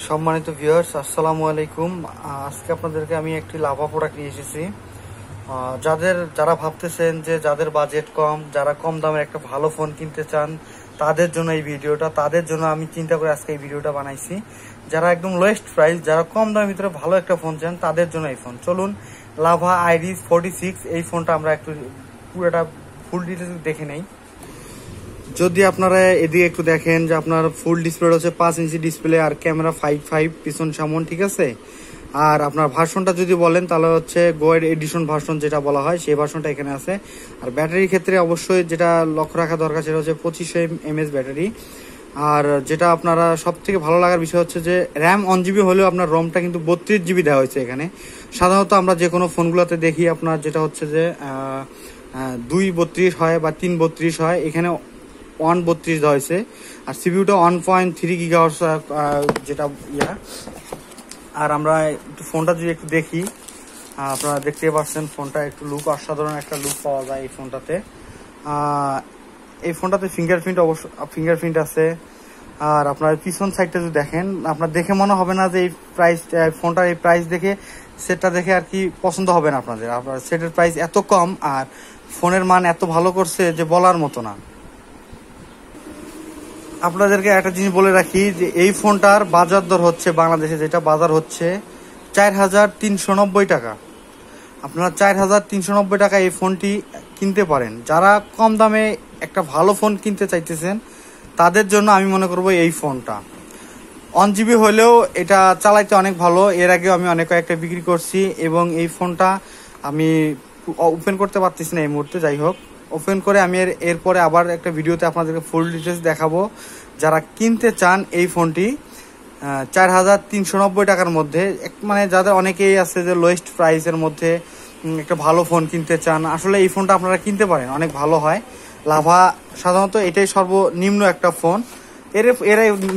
সম্মানিত ভিউয়ার্স, আসসালামু আলাইকুম। আজকে আপনাদেরকে আমি একটি লাভা প্রোডাক্ট নিয়ে এসেছি। যারা ভাবতেছেন যে যাদের বাজেট কম, যারা কম দামের একটা ভালো ফোন কিনতে চান, তাদের জন্য এই ভিডিওটা। তাদের জন্য আমি চিন্তা করে আজকে এই ভিডিওটা বানাইছি। যারা একদম লোয়েস্ট প্রাইস, যারা কম দামের ভিতরে ভালো একটা ফোন চান, তাদের জন্য এই ফোন। চলুন, লাভা আইরিস 46 এই ফোনটা আমরা একটু পুরোটা ফুল ডিটেলস দেখে নেই। যদি আপনারা এদিকে একটু দেখেন যে আপনার ফুল ডিসপ্লে হচ্ছে 5 ইঞ্চি ডিসপ্লে আর ক্যামেরা 5.5 পিছন সামন, ঠিক আছে। আর আপনার ভার্সনটা যদি বলেন তাহলে হচ্ছে গোয়েড এডিশন ভার্সন যেটা বলা হয় সেই ভার্সনটা এখানে আছে। আর ব্যাটারির ক্ষেত্রে অবশ্যই যেটা লক্ষ্য রাখা দরকার সেটা হচ্ছে 2500 mAh ব্যাটারি। আর যেটা আপনারা সব থেকে ভালো লাগার বিষয় হচ্ছে যে র্যাম 1GB হলেও আপনার রমটা কিন্তু 32GB দেওয়া হয়েছে এখানে। সাধারণত আমরা যে কোনো ফোনগুলোতে দেখি আপনার যেটা হচ্ছে যে 232 হয় বা 332 হয়, এখানে 132 দেওয়া হয়েছে। আর সিপিইউটা 1.3 GHz যেটা আর আমরা একটু ফোনটা যদি একটু দেখি, আপনারা দেখতে পাচ্ছেন ফোনটা একটু লুক, অসাধারণ একটা লুক পাওয়া যায় এই ফোনটাতে। এই ফোনটাতে ফিঙ্গারপ্রিন্ট আছে। আর আপনার পিছন সাইডটা যদি দেখেন, আপনার দেখে মনে হবে না যে এই প্রাইস, ফোনটার এই প্রাইস দেখে সেটটা দেখে আর কি পছন্দ হবে না আপনাদের। আপনার সেটের প্রাইস এত কম আর ফোনের মান এত ভালো করছে যে বলার মতো না। আপনাদেরকে একটা জিনিস বলে রাখি যে এই ফোনটার বাজার দর হচ্ছে বাংলাদেশে যেটা বাজার হচ্ছে 4390 টাকা। আপনারা 4390 টাকা এই ফোনটি কিনতে পারেন। যারা কম দামে একটা ভালো ফোন কিনতে চাইতেছেন তাদের জন্য আমি মনে করব এই ফোনটা। 1GB হলেও এটা চালাইতে অনেক ভালো। এর আগেও আমি অনেক কয়েকটা বিক্রি করছি এবং এই ফোনটা আমি ওপেন করতে পারতেছি না এই মুহূর্তে। যাই হোক, ওপেন করে আমি এরপরে আবার একটা ভিডিওতে আপনাদেরকে ফুল ডিটেলস দেখাবো। যারা কিনতে চান এই ফোনটি 4390 টাকার মধ্যে, মানে যাদের অনেকেই আছে যে লোয়েস্ট প্রাইসের মধ্যে একটা ভালো ফোন কিনতে চান, আসলে এই ফোনটা আপনারা কিনতে পারেন, অনেক ভালো হয়। লাভা সাধারণত এটাই সর্বনিম্ন একটা ফোন। এর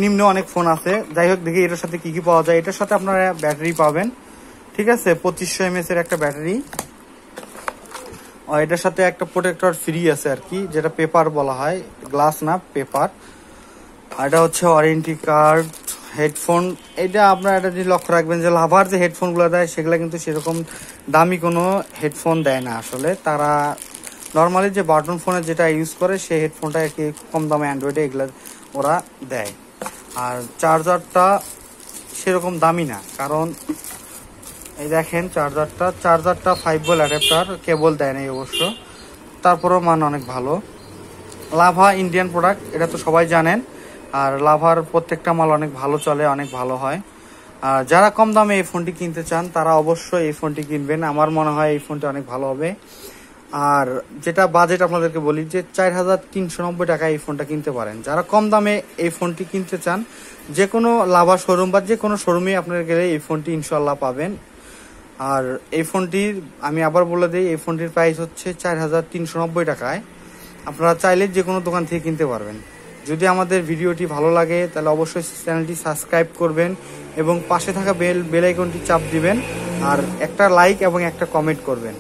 নিম্ন অনেক ফোন আছে। যাই হোক, দেখি এটার সাথে কি কি পাওয়া যায়। এটার সাথে আপনারা ব্যাটারি পাবেন, ঠিক আছে, 2500 mAh এর একটা ব্যাটারি। এটার সাথে একটা প্রোটেক্টর ফ্রি আছে আর কি, যেটা পেপার বলা হয়, গ্লাস না পেপার। এটা হচ্ছে ওয়ারেন্টি কার্ড। হেডফোন, এটা আপনারা একটা জিনিস লক্ষ্য রাখবেন যে লাভার যে হেডফোনগুলো দেয় সেগুলো কিন্তু সেরকম দামি কোনো হেডফোন দেয় না। আসলে তারা নর্মালি যে বাটন ফোনে যেটা ইউজ করে সেই হেডফোনটা একটু কম দামে অ্যান্ড্রয়েডে এগুলো ওরা দেয়। আর চার্জারটা সেরকম দামি না, কারণ এই দেখেন চার্জারটা 5 ভোল্ট অ্যাডাপ্টার, কেবল দেয় না অবশ্য, তারপরেও মান অনেক ভালো। লাভা ইন্ডিয়ান প্রোডাক্ট, এটা তো সবাই জানেন। আর লাভার প্রত্যেকটা মাল অনেক ভালো চলে, অনেক ভালো হয়। আর যারা কম দামে এই ফোনটি কিনতে চান তারা অবশ্যই এই ফোনটি কিনবেন। আমার মনে হয় এই ফোনটি অনেক ভালো হবে। আর যেটা বাজেট আপনাদেরকে বলি যে 4390 টাকা এই ফোনটা কিনতে পারেন। যারা কম দামে এই ফোনটি কিনতে চান, যে কোনো লাভা শোরুম বা যে কোনো শোরুমে আপনারা গেলে এই ফোনটি ইনশাল্লাহ পাবেন। আর এই ফোনটির আমি আবার বলে দিই, এই ফোনটির প্রাইস হচ্ছে 4390 টাকায়। আপনারা চাইলে যে কোনো দোকান থেকে কিনতে পারবেন। যদি আমাদের ভিডিওটি ভালো লাগে তাহলে অবশ্যই চ্যানেলটি সাবস্ক্রাইব করবেন এবং পাশে থাকা বেল আইকনটি চাপ দিবেন আর একটা লাইক এবং একটা কমেন্ট করবেন।